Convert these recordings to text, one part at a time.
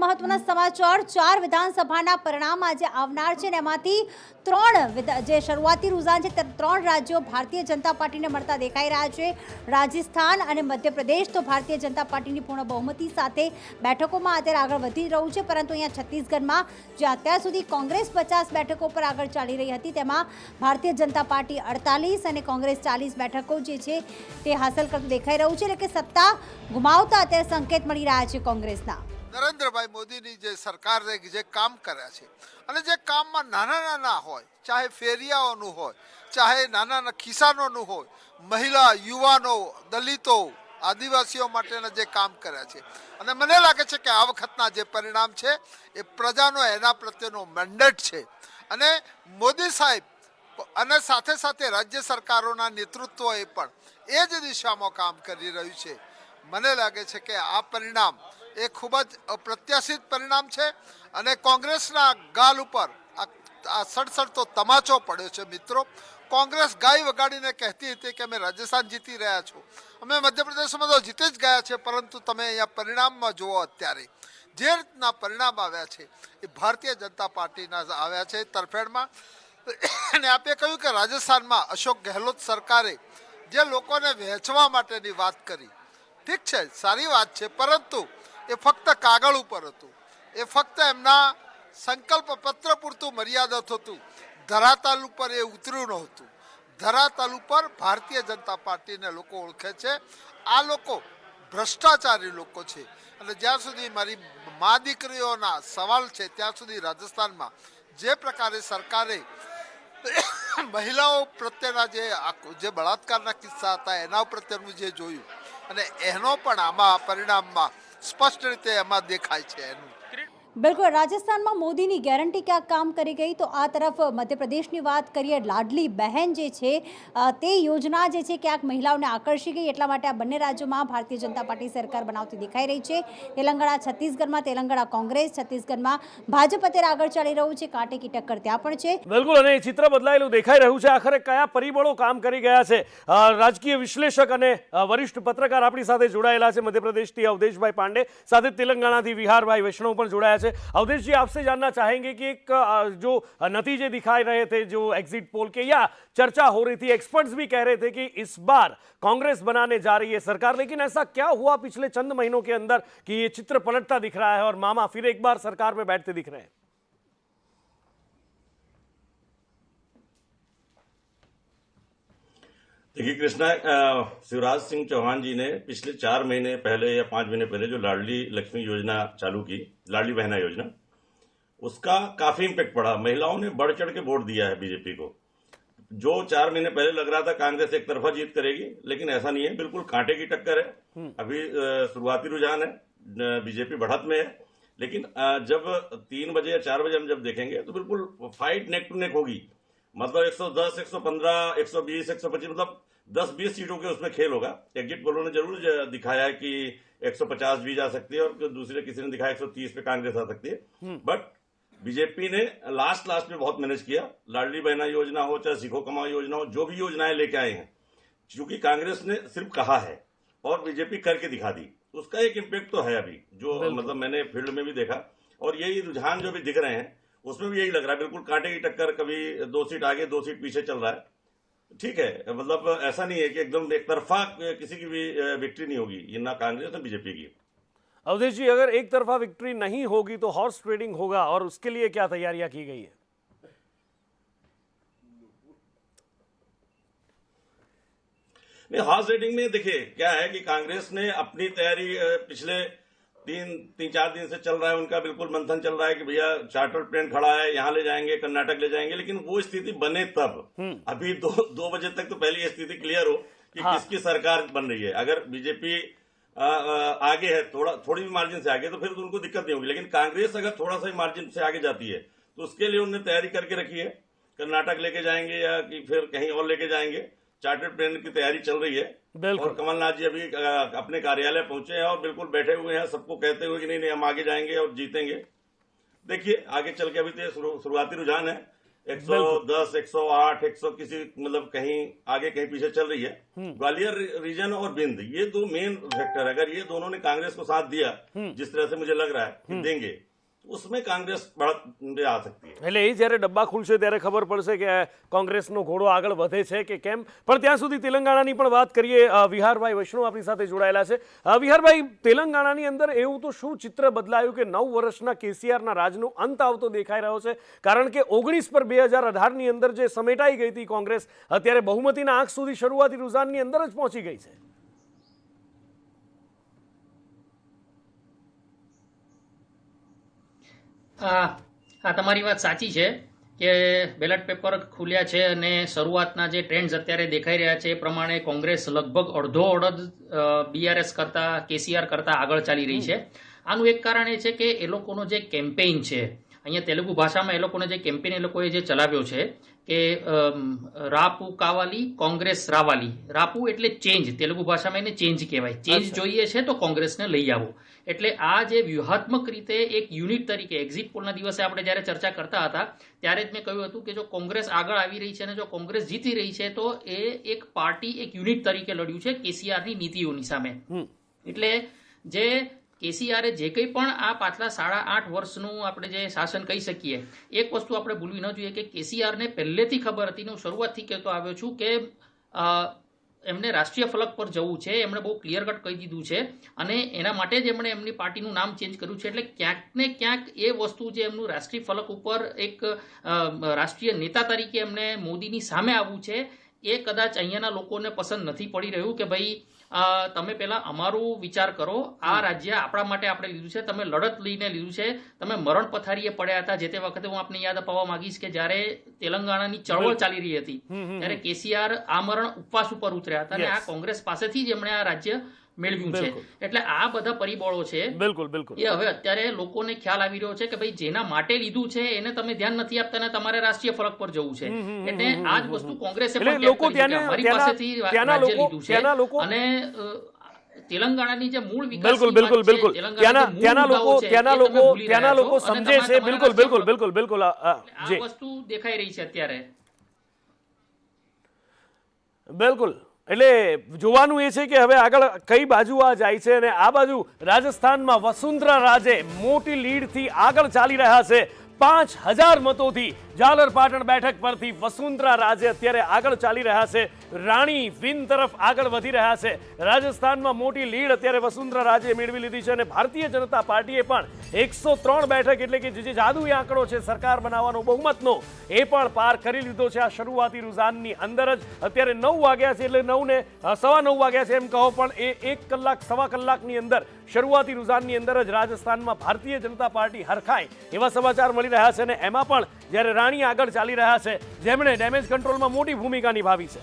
મહત્વના સમાચાર 4 વિધાનસભાના પરિણામ આજે આવનાર છે ને એમાંથી 3 જે શરૂઆતી રુઝાન છે 3 રાજ્યો ભારતીય જનતા પાર્ટીને મળતા દેખાઈ રહ્યા છે। રાજસ્થાન અને મધ્યપ્રદેશ તો ભારતીય જનતા પાર્ટીની પૂર્ણ બહુમતી સાથે બેઠકોમાં અત્યારે આગળ વધી રહ્યું છે, પરંતુ અહીંયા છત્તીસગઢમાં જે અત્યાર સુધી કોંગ્રેસ 50 બેઠકો પર આગળ ચાલી રહી હતી તેમાં ભારતીય જનતા પાર્ટી 48 અને કોંગ્રેસ 40 બેઠકો જે છે તે હાંસલ કરતું દેખાઈ રહ્યું છે, એટલે કે સત્તા ગુમાવતા અત્યારે સંકેત મળી રહ્યા છે કોંગ્રેસના। નરેન્દ્રભાઈ મોદીની જે સરકારે જે કામ કર્યા છે અને જે કામમાં નાના નાના હોય, ચાહે ફેરિયાઓનું હોય, ચાહે નાના કિસાનોનું હોય, મહિલા, યુવાનો, દલિતો, આદિવાસીઓ માટેના જે કામ કર્યા છે અને મને લાગે છે કે આ વખતના જે પરિણામ છે એ પ્રજાનો એના પ્રત્યેનો મેન્ડેટ છે અને મોદી સાહેબ અને સાથે સાથે રાજ્ય સરકારોના નેતૃત્વએ પણ એ જ દિશામાં કામ કરી રહ્યું છે। મને લાગે છે કે આ પરિણામ એ ખૂબ જ અપ્રત્યાશિત પરિણામ છે અને કોંગ્રેસના ગાલ ઉપર આ સડસડતો તમાચો પડ્યો છે। મિત્રો, કોંગ્રેસ ગાય વગાડીને કહેતી હતી કે અમે રાજસ્થાન જીતી રહ્યા છો, અમે મધ્યપ્રદેશમાં તો જીતી જ ગયા છે, પરંતુ તમે અહીંયા પરિણામમાં જુઓ અત્યારે જે રીતના પરિણામ આવ્યા છે એ ભારતીય જનતા પાર્ટીના આવ્યા છે તરફેણમાં। અને આપે કહ્યું કે રાજસ્થાનમાં અશોક ગેહલોત સરકારે જે લોકોને વહેંચવા માટેની વાત કરી, ઠીક છે, સારી વાત છે, પરંતુ એ ફક્ત કાગળ ઉપર હતું, એ ફક્ત એમના સંકલ્પ પત્ર પૂરતું મર્યાદિત હતું, ધરાતલ ઉપર એ ઉતર્યું નહોતું। ધરાતલ ઉપર ભારતીય જનતા પાર્ટીને લોકો ઓળખે છે, આ લોકો ભ્રષ્ટાચારી લોકો છે અને જ્યાં સુધી મારી મા દીકરીઓના સવાલ છે ત્યાં સુધી રાજસ્થાનમાં જે પ્રકારે સરકારે મહિલાઓ પ્રત્યેના જે બળાત્કારના કિસ્સા હતા એના પ્રત્યેનું જે જોયું અને એનો પણ આમાં પરિણામમાં સ્પષ્ટ રીતે એમાં દેખાય છે એનું। બિલકુલ, રાજસ્થાનમાં મોદીની ગેરંટી ક્યાંક કામ કરી ગઈ, તો આ તરફ મધ્યપ્રદેશની વાત કરીએ, લાડલી બહેન જે છે તે યોજના જે છે ક્યાંક મહિલાઓને આકર્ષી ગઈ, એટલા માટે આ બંને રાજ્યોમાં ભારતીય જનતા પાર્ટી સરકાર બનાવતી દેખાઈ રહી છે। તેલંગાણા છત્તીસગઢમાં તેલંગાણા કોંગ્રેસ, છત્તીસગઢમાં ભાજપ અત્યારે આગળ ચાલી રહ્યું છે, કાંટે કી ટક્કર ત્યાં પણ છે। બિલકુલ, અને ચિત્ર બદલાયેલું દેખાઈ રહ્યું છે। આખરે કયા પરિબળો કામ કરી ગયા છે? રાજકીય વિશ્લેષક અને વરિષ્ઠ પત્રકાર આપણી સાથે જોડાયેલા છે, મધ્યપ્રદેશથી अवधेश पांडे, साथ तेलंगाना थी विहार वैष्णव पर जोड़ाया है। अवधेश जी, आपसे जानना चाहेंगे कि एक जो नतीजे दिखाई रहे थे, जो एग्जिट पोल के, या चर्चा हो रही थी, एक्सपर्ट्स भी कह रहे थे कि इस बार कांग्रेस बनाने जा रही है सरकार, लेकिन ऐसा क्या हुआ पिछले चंद महीनों के अंदर कि ये चित्र पलटता दिख रहा है और मामा फिर एक बार सरकार में बैठते दिख रहे हैं? देखिए कृष्णा, शिवराज सिंह चौहान जी ने पिछले 4 महीने पहले या 5 महीने पहले जो लाडली लक्ष्मी योजना चालू की, लाडली बहना योजना, उसका काफी इम्पैक्ट पड़ा। महिलाओं ने बढ़ चढ़ के वोट दिया है बीजेपी को। जो 4 महीने पहले लग रहा था कांग्रेस एक तरफा जीत करेगी, लेकिन ऐसा नहीं है, बिल्कुल कांटे की टक्कर है। अभी शुरुआती रुझान है, बीजेपी बढ़त में है, लेकिन जब 3 बजे या 4 बजे हम जब देखेंगे तो बिल्कुल फाइट नेक टू नेक होगी। मतलब 110, 115, 120, 125, मतलब 10-20 सीटों के उसमें खेल होगा। एग्जिट पोलों ने जरूर दिखाया है कि 150 भी जा सकती है और दूसरे किसी ने दिखाया 130 पे कांग्रेस आ सकती है, बट बीजेपी ने लास्ट में बहुत मैनेज किया। लाडली बहना योजना हो, चाहे सीखो कमाओ योजना हो, जो भी योजनाएं लेके आए हैं, क्योंकि कांग्रेस ने सिर्फ कहा है और बीजेपी करके दिखा दी, उसका एक इम्पैक्ट तो है अभी, जो मतलब मैंने फील्ड में भी देखा, और यही रुझान जो भी दिख रहे हैं उसमें भी यही लग रहा है, बिल्कुल कांटे की टक्कर, कभी 2 सीट आगे 2 सीट पीछे चल रहा है। ठीक है, मतलब ऐसा नहीं है कि एकदम एक तरफा किसी की भी विक्ट्री नहीं होगी, ये ना कांग्रेस ना बीजेपी की। अवधेश जी, अगर एक तरफा विक्ट्री नहीं होगी तो हॉर्स ट्रेडिंग होगा, और उसके लिए क्या तैयारियां की गई है? नहीं, हॉर्स ट्रेडिंग में देखिए क्या है कि कांग्रेस ने अपनी तैयारी पिछले 3-4 दिन से चल रहा है, उनका बिल्कुल मंथन चल रहा है कि भैया चार्टर प्लेन खड़ा है, यहां ले जाएंगे, कर्नाटक ले जाएंगे, लेकिन वो स्थिति बने तब। अभी 2 बजे तक तो पहले ये स्थिति क्लियर हो कि किसकी सरकार बन रही है। अगर बीजेपी आगे है, थोड़ी भी मार्जिन से आगे, तो फिर तो उनको दिक्कत नहीं होगी, लेकिन कांग्रेस अगर थोड़ा सा मार्जिन से आगे जाती है तो उसके लिए उन्होंने तैयारी करके रखी है। कर्नाटक लेके जाएंगे या कि फिर कहीं और लेके जाएंगे, चार्टर्ड प्लेन की तैयारी चल रही है। और कमलनाथ जी अभी अपने कार्यालय पहुंचे हैं और बिल्कुल बैठे हुए हैं, सबको कहते हुए कि नहीं हम आगे जाएंगे और जीतेंगे। देखिए आगे चल के, अभी तो शुरुआती रुझान है, 110, 108, 100 किसी मतलब कहीं आगे कहीं पीछे चल रही है। ग्वालियर रीजन और बिंद ये दो मेन फैक्टर, अगर ये दोनों ने कांग्रेस को साथ दिया जिस तरह से मुझे लग रहा है कि देंगे, उसमें कांग्रेस बढ़त आ सकती है। એટલે એ જ્યારે ડબ્બા ખુલશે ત્યારે ખબર પડશે કે કોંગ્રેસનો ઘોડો આગળ વધે છે કે કેમ. પણ ત્યાં સુધી તેલંગાણાની પણ વાત કરીએ. વિહારભાઈ વૈષ્ણવ આપણી સાથે જોડાયેલા છે. વિહારભાઈ, તેલંગાણાની અંદર એવું તો શું ચિત્ર બદલાયું કે 9 વર્ષના કેસીઆરના રાજનો અંત આવતો દેખાઈ રહ્યો છે? કારણ કે 19 પર 2018ની અંદર જે સમેટાઈ ગઈ હતી કોંગ્રેસ, અત્યારે બહુમતીના આંખ સુધી શરૂઆતી રૂઝાનની અંદર જ પહોંચી ગઈ છે. હા, તમારી વાત સાચી છે કે બેલેટ પેપર ખુલ્યા છે અને શરૂઆતના જે ટ્રેન્ડ્સ અત્યારે દેખાઈ રહ્યા છે એ પ્રમાણે કોંગ્રેસ લગભગ અડધો અડધ બીઆરએસ કરતા, કેસીઆર કરતા આગળ ચાલી રહી છે. આનું એક કારણ એ છે કે એ લોકોનો જે કેમ્પેઇન છે, અહીંયા તેલુગુ ભાષામાં એ લોકોનો જે કેમ્પેઇન એ લોકોએ જે ચલાવ્યો છે કે રાપુ કાવાલી કોંગ્રેસ રાવાલી. રાપુ એટલે ચેન્જ, તેલુગુ ભાષામાં એને ચેન્જ કહેવાય. ચેન્જ જોઈએ છે તો કોંગ્રેસને લઈ આવો. એટલે આ જે વ્યૂહાત્મક રીતે એક યુનિટ તરીકે એક્ઝિટ પોલના દિવસે આપણે જ્યારે ચર્ચા કરતા હતા ત્યારે જ મેં કહ્યું હતું કે જો કોંગ્રેસ આગળ આવી રહી છે અને જો કોંગ્રેસ જીતી રહી છે તો એ એક પાર્ટી, એક યુનિટ તરીકે લડ્યું છે કેસીઆરની નીતિઓની સામે. એટલે જે કેસીઆરે જે કંઈ પણ આ પાછલા 8.5 વર્ષનું આપણે જે શાસન કહી શકીએ, એક વસ્તુ આપણે ભૂલવી ન જોઈએ કે કેસીઆરને પહેલેથી ખબર હતી. હું શરૂઆતથી કહેતો આવ્યો છું કે એમને રાષ્ટ્રીય ફલક પર જવું છે, એમણે બહુ ક્લિયર કટ કહી દીધું છે અને એના માટે જ એમણે એમની પાર્ટીનું નામ ચેન્જ કર્યું છે. એટલે ક્યાંક ને ક્યાંક એ વસ્તુ જે એમનું રાષ્ટ્રીય ફલક ઉપર એક રાષ્ટ્રીય નેતા તરીકે એમને મોદીની સામે આવવું છે, એ કદાચ અહીંયાના લોકોને પસંદ નથી પડી રહ્યું કે ભાઈ તમે પહેલા અમારું વિચાર કરો, આ રાજ્ય આપણા માટે આપણે લીધું છે, તમે લડત લઈને લીધું છે, તમે મરણ પથારીએ પડ્યા હતા. જે તે વખતે હું આપને યાદ અપાવવા માંગીશ કે જ્યારે તેલંગાણાની ચળવળ ચાલી રહી હતી ત્યારે કેસીઆર આ મરણ ઉપવાસ ઉપર ઉતર્યા હતા અને આ કોંગ્રેસ પાસેથી જ એમણે આ રાજ્ય મેળવ્યું છે. એટલે આ બધા પરિબળો છે બિલકુલ બિલકુલ એ હવે અત્યારે લોકોને ખ્યાલ આવી રહ્યો છે કે ભાઈ જેના માટે લીધું છે એને તમે ધ્યાન નથી આપતા ને તમારે રાષ્ટ્રીય ફલક પર જવું છે. એટલે આ જ વસ્તુ કોંગ્રેસે પણ લોકો મારી પાસેથી રાજ્ય લીધું છે અને તેલંગાણાની જે મૂળ વિકાસ બિલકુલ બિલકુલ બિલકુલ ત્યાંના લોકો સમજે છે. બિલકુલ બિલકુલ બિલકુલ બિલકુલ આ વસ્તુ દેખાઈ રહી છે અત્યારે. બિલકુલ. એટલે જોવાનું એ છે કે હવે આગળ કઈ બાજુ આ જાય છે. અને આ બાજુ રાજસ્થાનમાં વસુંધરા રાજે મોટી લીડથી આગળ ચાલી રહ્યા છે. 5000 મતોથી ઝાલર પાટણ બેઠક પરથી વસુંધરા રાજે અત્યારે આગળ ચાલી રહ્યા છે. રાણી વિન તરફ આગળ વધી રહ્યા છે. રાજસ્થાનમાં મોટી લીડ અત્યારે વસુંધરા રાજે મેળવી લીધી છે અને ભારતીય જનતા પાર્ટીએ પણ 103 બેઠક એટલે કે જે જાદુઈ આંકડો છે સરકાર બનાવવાનો બહુમતનો, એ પણ પાર કરી લીધો છે આ શરૂઆતી રૂઝાનની અંદર જ. અત્યારે 9 વાગ્યા છે એટલે 9 ને 9:15 વાગ્યા છે એમ કહો, પણ એ 1 કલાક સવા કલાકની અંદર શરૂઆતી રૂઝાનની અંદર જ રાજસ્થાનમાં ભારતીય જનતા પાર્ટી હરખાય એવા સમાચાર મળી રહ્યા છે. અને એમાં પણ જ્યારે રાણી આગળ ચાલી રહ્યા છે, જેમણે ડેમેજ કંટ્રોલમાં મોટી ભૂમિકા નિભાવી છે.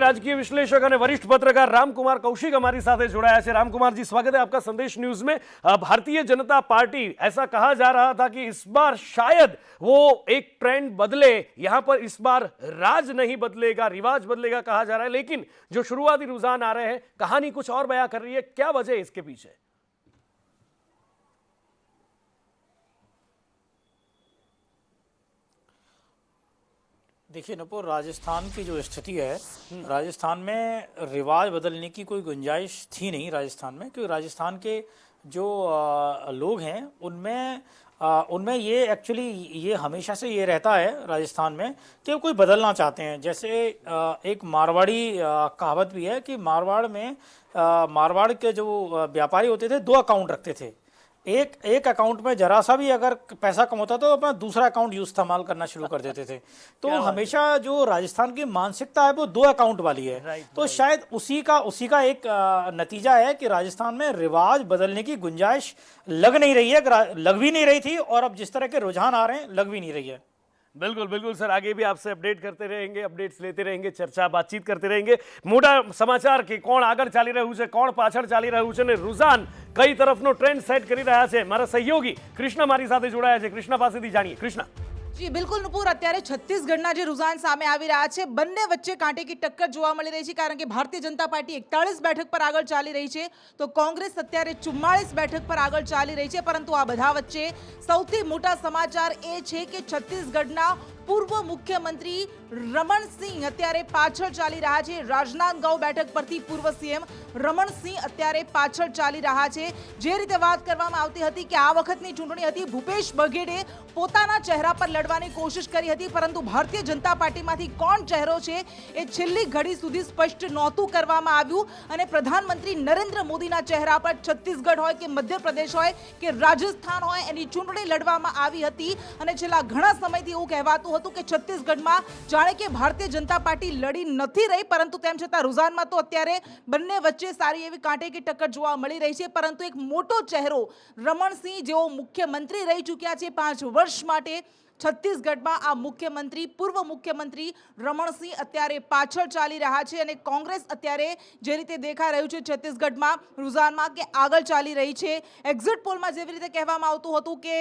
राजकीय विश्लेषक और वरिष्ठ पत्रकार रामकुमार कौशिक हमारी साथ जोड़ाया है. रामकुमार जी, स्वागत है आपका संदेश न्यूज में. भारतीय जनता पार्टी, ऐसा कहा जा रहा था कि इस बार शायद वो एक ट्रेंड बदले, यहां पर इस बार राज नहीं बदलेगा, रिवाज बदलेगा कहा जा रहा है, लेकिन जो शुरुआती रुझान आ रहे हैं कहानी कुछ और बयां कर रही है. क्या वजह है इसके पीछे? देखिए नुपुर, राजस्थान की जो स्थिति है, राजस्थान में रिवाज बदलने की कोई गुंजाइश थी नहीं राजस्थान में, क्योंकि राजस्थान के जो लोग हैं उनमें ये एक्चुअली ये हमेशा से ये रहता है राजस्थान में कि वो कोई बदलना चाहते हैं. जैसे एक मारवाड़ी कहावत भी है कि मारवाड़ के जो व्यापारी होते थे 2 अकाउंट रखते थे. एक अकाउंट में जरा सा भी अगर पैसा कमाता तो अपना दूसरा अकाउंट इस्तेमाल करना शुरू कर देते थे. तो हमेशा जो राजस्थान की मानसिकता है वो 2 अकाउंट वाली है. तो शायद उसी का एक नतीजा है कि राजस्थान में रिवाज बदलने की गुंजाइश लग नहीं रही है, लग भी नहीं रही थी, और अब जिस तरह के रुझान आ रहे हैं लग भी नहीं रही है. बिल्कुल बिल्कुल सर, आगे भी आपसे अपडेट करते रहेंगे, अपडेट्स लेते रहेंगे, चर्चा बातचीत करते रहेंगे. मोटा समाचार के कोण આગળ ચાલી રહ્યું છે, કોણ પાછળ ચાલી રહ્યું છે, ને રુઝાન કઈ તરફનો ટ્રેન્ડ સેટ કરી રહ્યા છે. મારા સહયોગી કૃષ્ણ મારી સાથે જોડાયા છે. કૃષ્ણ પાસેથી જાણીએ. કૃષ્ણ. જી બિલકુલ નુપુર, અત્યારે છત્તીસગઢના જે રુઝાન સામે આવી રહ્યા છે, બંને વચ્ચે કાંટે કી ટક્કર જોવા મળી રહી છે, કારણ કે ભારતીય જનતા પાર્ટી 41 બેઠક પર આગળ ચાલી રહી છે, તો કોંગ્રેસ અત્યારે 44 બેઠક પર આગળ ચાલી રહી છે. પરંતુ આ બધા વચ્ચે સૌથી મોટા સમાચાર એ છે કે છત્તીસગઢના પૂર્વ મુખ્યમંત્રી રમણ સિંહ અત્યારે પાછળ ચાલી રહ્યા છે. રાજનાંદગાંવ બેઠક પરથી પૂર્વ સીએમ રમણ સિંહ અત્યારે પાછળ ચાલી રહ્યા છે. જે રીતે વાત કરવામાં આવતી હતી કે આ વખતની ચૂંટણી હતી, ભૂપેશ બઘેલે પોતાના ચહેરા પર લડવાની કોશિશ કરી હતી, પરંતુ ભારતીય જનતા પાર્ટીમાંથી કોણ ચહેરો છે એ છેલ્લી ઘડી સુધી સ્પષ્ટ નહોતું કરવામાં આવ્યું. અને પ્રધાનમંત્રી નરેન્દ્ર મોદીના ચહેરા પર છત્તીસગઢ હોય કે મધ્યપ્રદેશ હોય કે રાજસ્થાન હોય એની ચૂંટણી લડવામાં આવી હતી. અને છેલ્લા ઘણા સમયથી એવું કહેવાતું હતું કે છત્તીસગઢમાં જાણે કે ભારતીય જનતા પાર્ટી લડી નથી રહી, પરંતુ તેમ છતાં રુઝાનમાં તો અત્યારે બંને વચ્ચે સારી એવી કાંટેકી ટક્કર જોવા મળી રહી છે. પરંતુ એક મોટો ચહેરો રમણસિંહ, જેઓ મુખ્યમંત્રી રહી ચૂક્યા છે 5 વર્ષ માટે છત્તીસગઢમાં, આ મુખ્યમંત્રી પૂર્વ મુખ્યમંત્રી રમણસિંહ અત્યારે પાછળ ચાલી રહ્યા છે. અને કોંગ્રેસ અત્યારે જે રીતે દેખાઈ રહ્યું છે છત્તીસગઢમાં રુઝાનમાં કે આગળ ચાલી રહી છે. એક્ઝિટ પોલમાં જેવી રીતે કહેવામાં આવતું હતું કે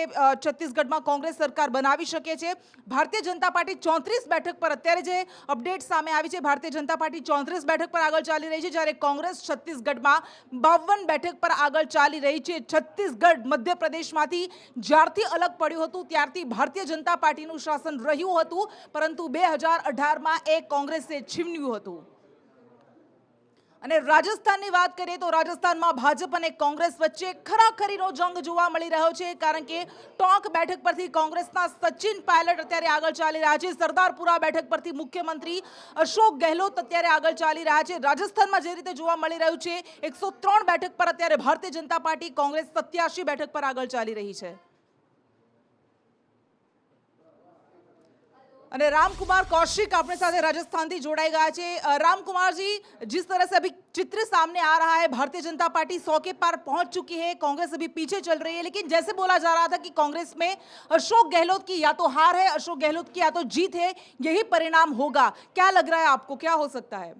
છત્તીસગઢમાં કોંગ્રેસ સરકાર બનાવી શકે છે. ભારતીય જનતા પાર્ટી 34 બેઠક પર, અત્યારે જે અપડેટ સામે આવી છે, ભારતીય જનતા પાર્ટી 34 બેઠક પર આગળ ચાલી રહી છે, જ્યારે કોંગ્રેસ છત્તીસગઢમાં 52 બેઠક પર આગળ ચાલી રહી છે. છત્તીસગઢ મધ્યપ્રદેશમાંથી જ્યારથી અલગ પડ્યું હતું ત્યારથી ભારતીય જનતા પાર્ટીનું શાસન રહ્યું હતું, પરંતુ 2018માં એ કોંગ્રેસે છીનવ્યું હતું. અને રાજસ્થાનની વાત કરીએ તો રાજસ્થાનમાં ભાજપ અને કોંગ્રેસ વચ્ચે ખરાખરીનો જંગ જોવા મળી રહ્યો છે, કારણ કે ટોંક બેઠક પરથી કોંગ્રેસના સચિન પાયલટ અત્યારે આગળ ચાલી રહ્યા છે. સરદારપુરા બેઠક પરથી મુખ્યમંત્રી અશોક ગેહલોત અત્યારે આગળ ચાલી રહ્યા છે. રાજસ્થાનમાં જે રીતે જોવા મળી રહ્યું છે 103 બેઠક પર અત્યારે ભારતીય જનતા પાર્ટી, કોંગ્રેસ 87 બેઠક પર આગળ ચાલી રહી છે. અને रामकुमार कौशिक अपने साथ राजस्थान થી जोड़ाई गया है. रामकुमार जी, जिस तरह से अभी चित्र सामने आ रहा है, भारतीय जनता पार्टी 100 के पार पहुंच चुकी है, कांग्रेस अभी पीछे चल रही है, लेकिन जैसे बोला जा रहा था कि कांग्रेस में अशोक गहलोत की या तो हार है, अशोक गहलोत की या तो जीत है, यही परिणाम होगा. क्या लग रहा है आपको, क्या हो सकता है?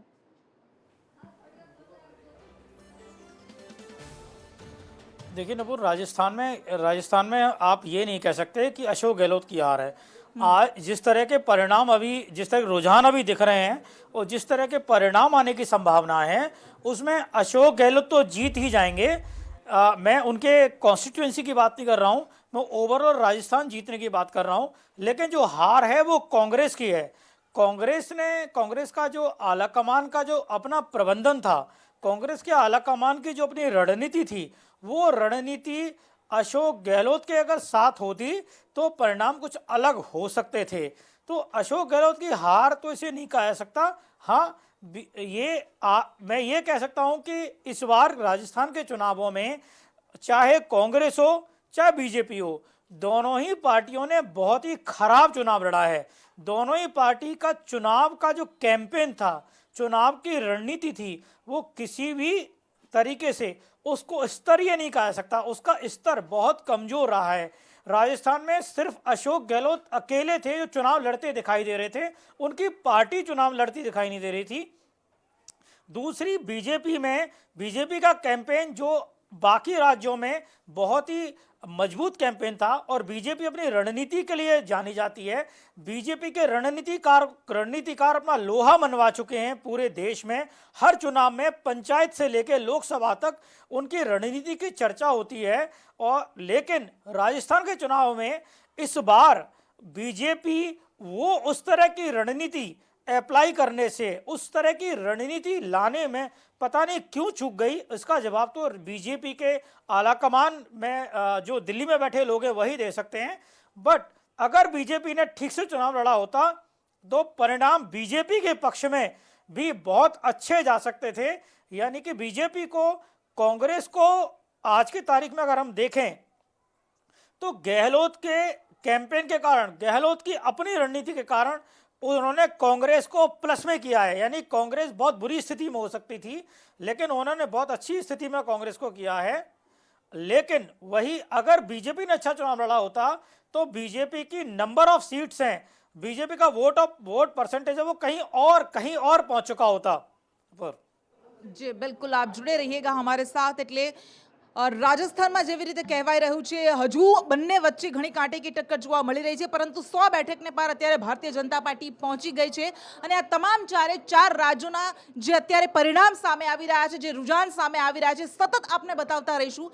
देखिए नपुर, राजस्थान में आप ये नहीं कह सकते कि अशोक गहलोत की हार है. आज जिस तरह के परिणाम अभी, जिस तरह के रुझान अभी दिख रहे हैं और जिस तरह के परिणाम आने की संभावना है, उसमें अशोक गहलोत तो जीत ही जाएंगे. मैं उनके कॉन्स्टिट्यूएंसी की बात नहीं कर रहा हूँ, मैं ओवरऑल राजस्थान जीतने की बात कर रहा हूँ. लेकिन जो हार है वो कांग्रेस की है. कांग्रेस का जो आलाकमान का जो अपना प्रबंधन था, कांग्रेस के आलाकमान की जो अपनी रणनीति थी, वो रणनीति अशोक गहलोत के अगर साथ होती तो परिणाम कुछ अलग हो सकते थे. तो अशोक गहलोत की हार तो इसे नहीं कहा जा सकता. हाँ, मैं ये कह सकता हूं कि इस बार राजस्थान के चुनावों में चाहे कांग्रेस हो चाहे बीजेपी हो, दोनों ही पार्टियों ने बहुत ही खराब चुनाव लड़ा है. दोनों ही पार्टी का चुनाव का जो कैंपेन था, चुनाव की रणनीति थी, वो किसी भी तरीके से उसको स्तरीय नहीं कहा जा सकता. उसका स्तर बहुत कमजोर रहा है. राजस्थान में सिर्फ अशोक गहलोत अकेले थे जो चुनाव लड़ते दिखाई दे रहे थे, उनकी पार्टी चुनाव लड़ती दिखाई नहीं दे रही थी. दूसरी बीजेपी का कैंपेन जो बाकी राज्यों में बहुत ही मजबूत कैंपेन था, और बीजेपी अपनी रणनीति के लिए जानी जाती है. बीजेपी के रणनीतिकार अपना लोहा मनवा चुके हैं पूरे देश में. हर चुनाव में पंचायत से लेकर लोकसभा तक उनकी रणनीति की चर्चा होती है. और लेकिन राजस्थान के चुनाव में इस बार बीजेपी वो उस तरह की रणनीति अप्लाई करने से, उस तरह की रणनीति लाने में पता नहीं क्यों चूक गई. इसका जवाब तो बीजेपी के आलाकमान में जो दिल्ली में बैठे लोग हैं वही दे सकते हैं. बट अगर बीजेपी ने ठीक से चुनाव लड़ा होता तो परिणाम बीजेपी के पक्ष में भी बहुत अच्छे जा सकते थे. यानी कि बीजेपी को, कांग्रेस को आज की तारीख में अगर हम देखें तो गहलोत के कैंपेन के कारण, गहलोत की अपनी रणनीति के कारण उन्होंने कांग्रेस को प्लस में किया है. यानी कांग्रेस बहुत बुरी स्थिति में हो सकती थी, लेकिन उन्होंने बहुत अच्छी स्थिति में कांग्रेस को किया है. लेकिन वही अगर बीजेपी ने अच्छा चुनाव लड़ा होता तो बीजेपी की नंबर ऑफ सीट्स हैं, बीजेपी का वोट परसेंटेज है, वो कहीं और पहुंच चुका होता. जी बिल्कुल, आप जुड़े रहिएगा हमारे साथ. એટલે રાજસ્થાનમાં જેવી રીતે કહેવાઈ રહ્યું છે હજુ બંને વચ્ચે ઘણી કાંટેકી ટક્કર જોવા મળી રહી છે, પરંતુ 100 બેઠકને પાર અત્યારે ભારતીય જનતા પાર્ટી પહોંચી ગઈ છે અને આ તમામ ચાર રાજ્યોના જે અત્યારે પરિણામ સામે આવી રહ્યા છે, જે રુઝાન સામે આવી રહ્યા છે, સતત આપને બતાવતા રહીશું।